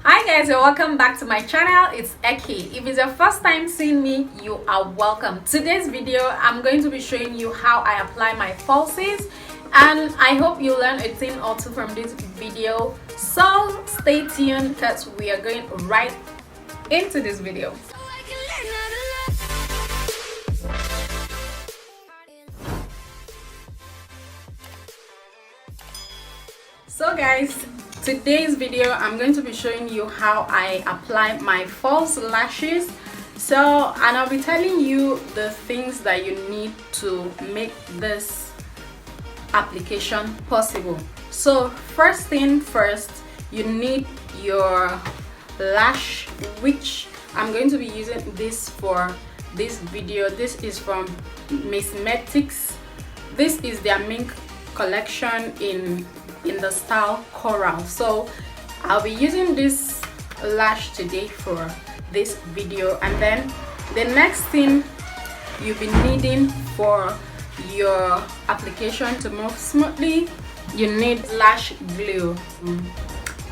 Hi guys, and welcome back to my channel. It's Eki. If it's your first time seeing me, you are welcome. Today's video, I'm going to be showing you how I apply my falsies, and I hope you learn a thing or two from this video. So stay tuned because we are going right into this video. So guys, today's video I'm going to be showing you how I apply my false lashes. And I'll be telling you the things that you need to make this application possible. So first thing first, you need your lash, which I'm going to be using this for this video. This is from Metics. This is their mink collection in the style Cora. So I'll be using this lash today for this video. And then the next thing you'll be needing for your application to move smoothly, you need lash glue.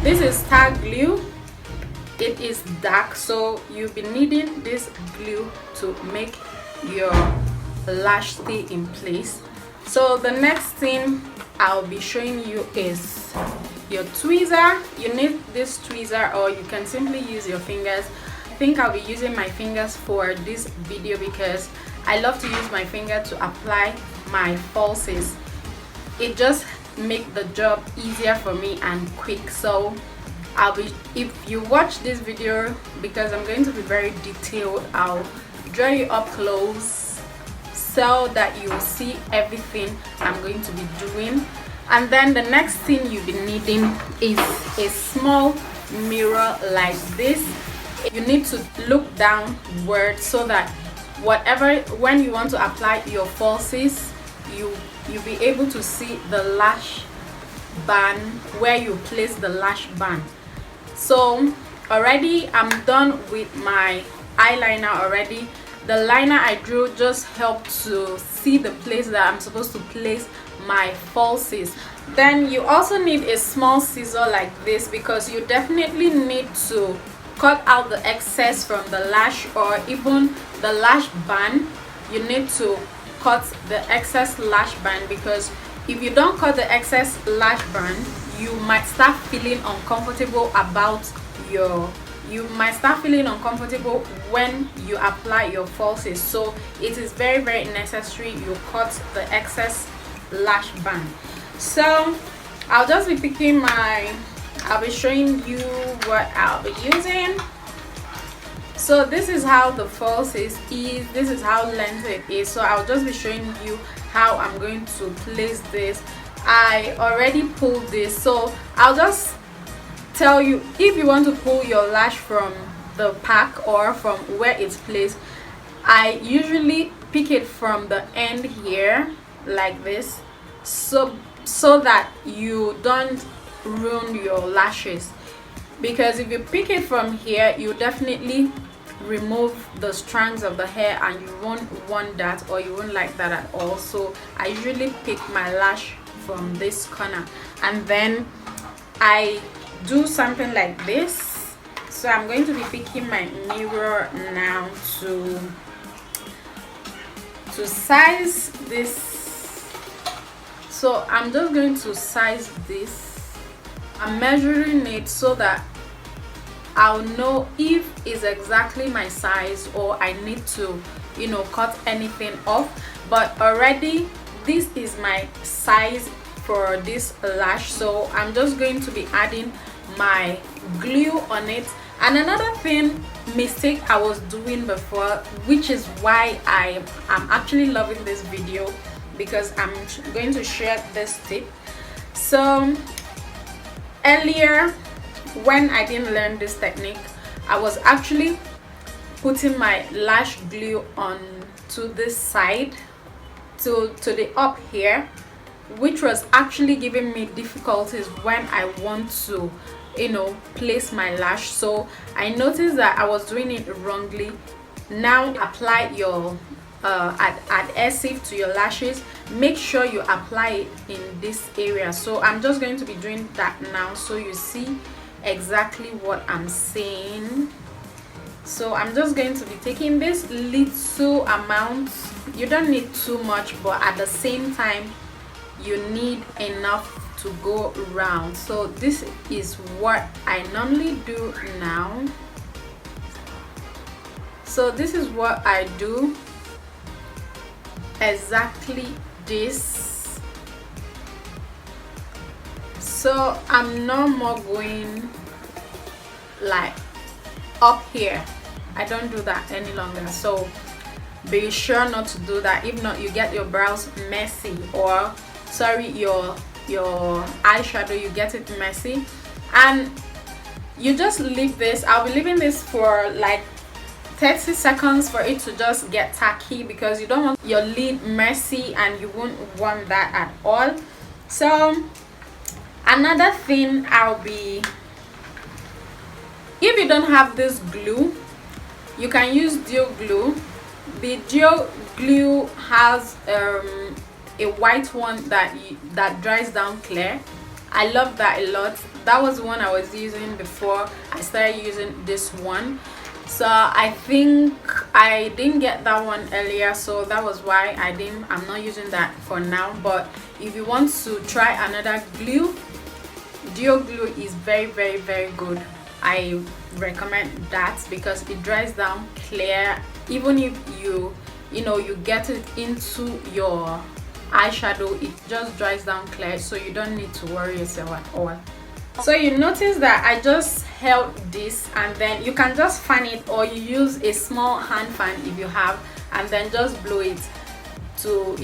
This is star glue. It is dark, so you'll be needing this glue to make your lash stay in place. So the next thing I'll be showing you is your tweezer. You need this tweezer, or you can simply use your fingers. I think I'll be using my fingers for this video because I love to use my finger to apply my falsies. It just makes the job easier for me and quick. So if you watch this video, because I'm going to be very detailed, I'll draw you up close so that you will see everything I'm going to be doing. And then the next thing you'll be needing is a small mirror like this. You need to look downward so that when you want to apply your falsies, you'll be able to see the lash band, where you place the lash band. So already I'm done with my eyeliner already. The liner I drew just helped to see the place that I'm supposed to place my falsies. Then you also need a small scissor like this, because you definitely need to cut out the excess from the lash, or even the lash band. You need to cut the excess lash band, because if you don't cut the excess lash band, you might start feeling uncomfortable when you apply your falsies. So it is very, very necessary you cut the excess lash band. So I'll just be picking I'll be showing you what I'll be using. So this is how the falsies is, this is how length it is. So I'll just be showing you how I'm going to place this. I already pulled this, so I'll just tell you, if you want to pull your lash from the pack or from where it's placed, I usually pick it from the end here like this, so that you don't ruin your lashes. Because if you pick it from here, you definitely remove the strands of the hair, and you won't want that, or you won't like that at all. So I usually pick my lash from this corner, and then I do something like this. So I'm going to be picking my mirror now to size this. So I'm just going to size this. I'm measuring it so that I'll know if it's exactly my size, or I need to, cut anything off. But already this is my size for this lash, so I'm just going to be adding my glue on it. And another mistake I was doing before, which is why I'm actually loving this video, because I'm going to share this tip. So earlier, when I didn't learn this technique, I was actually putting my lash glue on to this side, to the up here, which was actually giving me difficulties when I want to place my lash. So I noticed that I was doing it wrongly. Now apply your adhesive to your lashes. Make sure you apply it in this area. So I'm just going to be doing that now, so you see exactly what I'm saying. So I'm just going to be taking this little amount. You don't need too much, but at the same time you need enough to go around. So this is what I normally do now. So this is what I do, exactly this. So I'm no more going like up here. I don't do that any longer. So be sure not to do that. If not, you get your brows messy, or sorry, your eyeshadow, you get it messy, and you just leave this. I'll be leaving this for like 30 seconds for it to just get tacky, because you don't want your lid messy and you won't want that at all. So another thing, if you don't have this glue, you can use Dio glue. The Dio glue has a white one that dries down clear. I love that a lot. That was the one I was using before I started using this one. So I think I didn't get that one earlier, so that was why I'm not using that for now. But if you want to try another glue, Dio glue is very, very, very good. I recommend that because it dries down clear. Even if you get it into your eyeshadow, it just dries down clear, so you don't need to worry yourself at all. So you notice that I just held this, and then you can just fan it, or you use a small hand fan if you have, and then just blow it to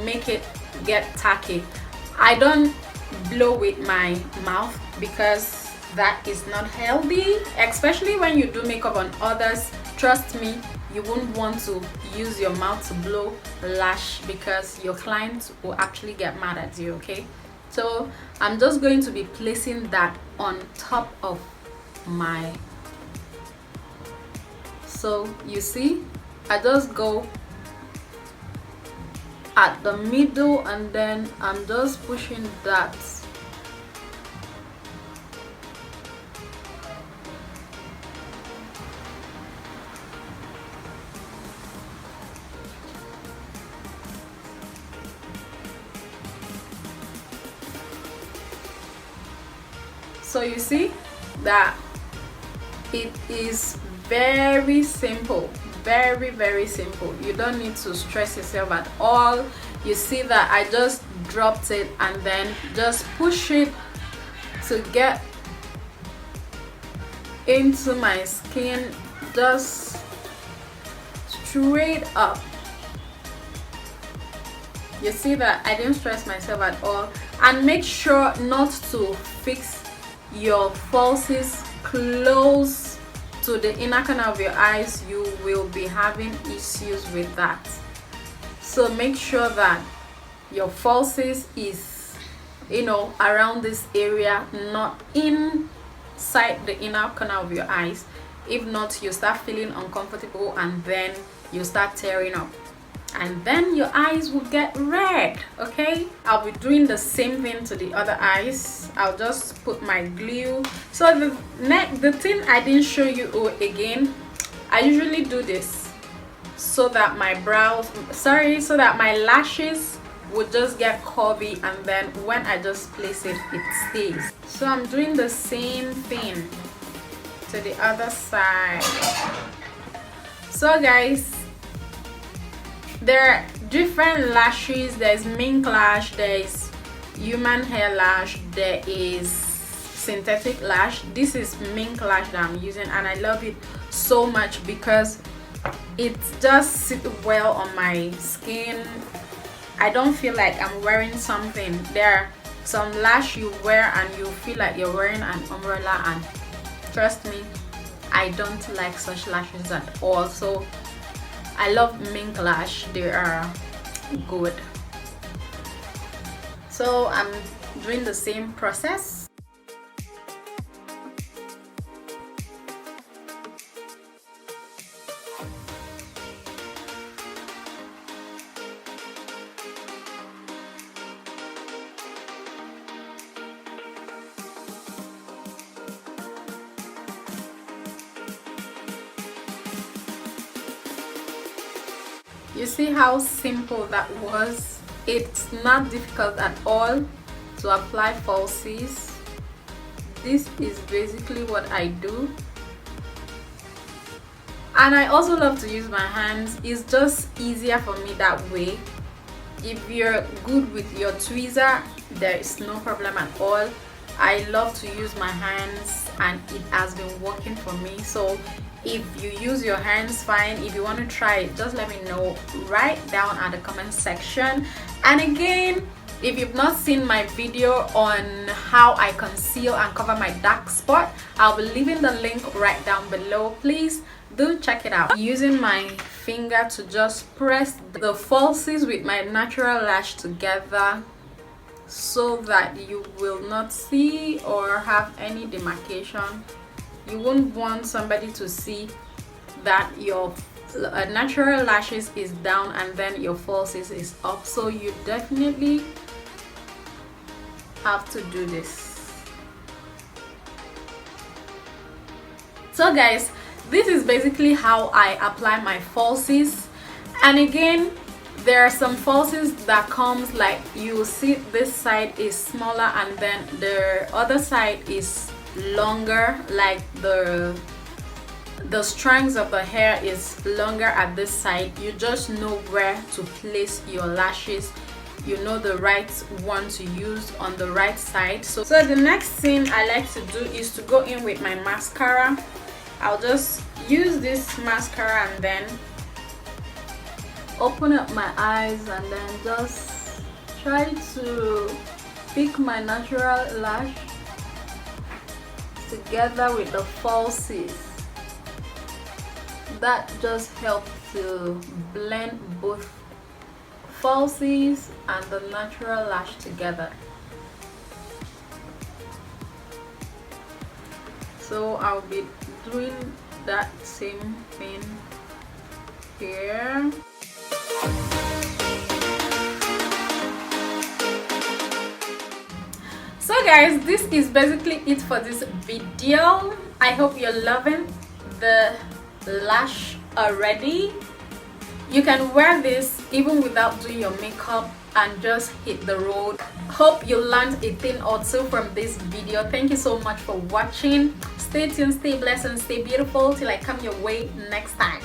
make it get tacky. I don't blow with my mouth because that is not healthy, especially when you do makeup on others. Trust me, you wouldn't want to use your mouth to blow lash, because your clients will actually get mad at you. Okay, so I'm just going to be placing that on top of my, so you see, I just go at the middle, and then I'm just pushing that. So you see that it is very simple, very, very simple. You don't need to stress yourself at all. You see that I just dropped it and then just push it to get into my skin, just straight up. You see that I didn't stress myself at all. And make sure not to fix your falsies close to the inner corner of your eyes. You will be having issues with that. So make sure that your falsies is around this area, not inside the inner corner of your eyes. If not, you start feeling uncomfortable, and then you start tearing up, and then your eyes will get red. Okay, I'll be doing the same thing to the other eyes. I'll just put my glue. So the thing I didn't show you again, I usually do this so that my so that my lashes would just get curvy, and then when I just place it, it stays. So I'm doing the same thing to the other side. So guys, there are different lashes. There's mink lash, there's human hair lash, there is synthetic lash. This is mink lash that I'm using, and I love it so much because it just sits well on my skin. I don't feel like I'm wearing something. There are some lash you wear and you feel like you're wearing an umbrella, and trust me, I don't like such lashes at all. So I love mink lash, they are good. So I'm doing the same process. You see how simple that was? It's not difficult at all to apply falsies. This is basically what I do. And I also love to use my hands. It's just easier for me that way. If you're good with your tweezer, there is no problem at all. I love to use my hands and it has been working for me. So if you use your hands, fine. If you want to try it, just let me know right down at the comment section. And again, if you've not seen my video on how I conceal and cover my dark spot, I'll be leaving the link right down below. Please do check it out. Using my finger to just press the falsies with my natural lash together so that you will not see or have any demarcation. You won't want somebody to see that your natural lashes is down and then your falsies is up. So you definitely have to do this. So guys, this is basically how I apply my falsies. And again, there are some falsies that comes like you see this side is smaller and then the other side is longer, like the strands of the hair is longer at this side. You just know where to place your lashes. You know the right one to use on the right side. So the next thing I like to do is to go in with my mascara. I'll just use this mascara and then open up my eyes and then just try to pick my natural lash together with the falsies. That just helps to blend both falsies and the natural lash together. So I'll be doing that same thing here. So guys, this is basically it for this video. I hope you're loving the lash already. You can wear this even without doing your makeup and just hit the road. Hope you learned a thing or two from this video. Thank you so much for watching. Stay tuned, stay blessed, and stay beautiful till I come your way next time.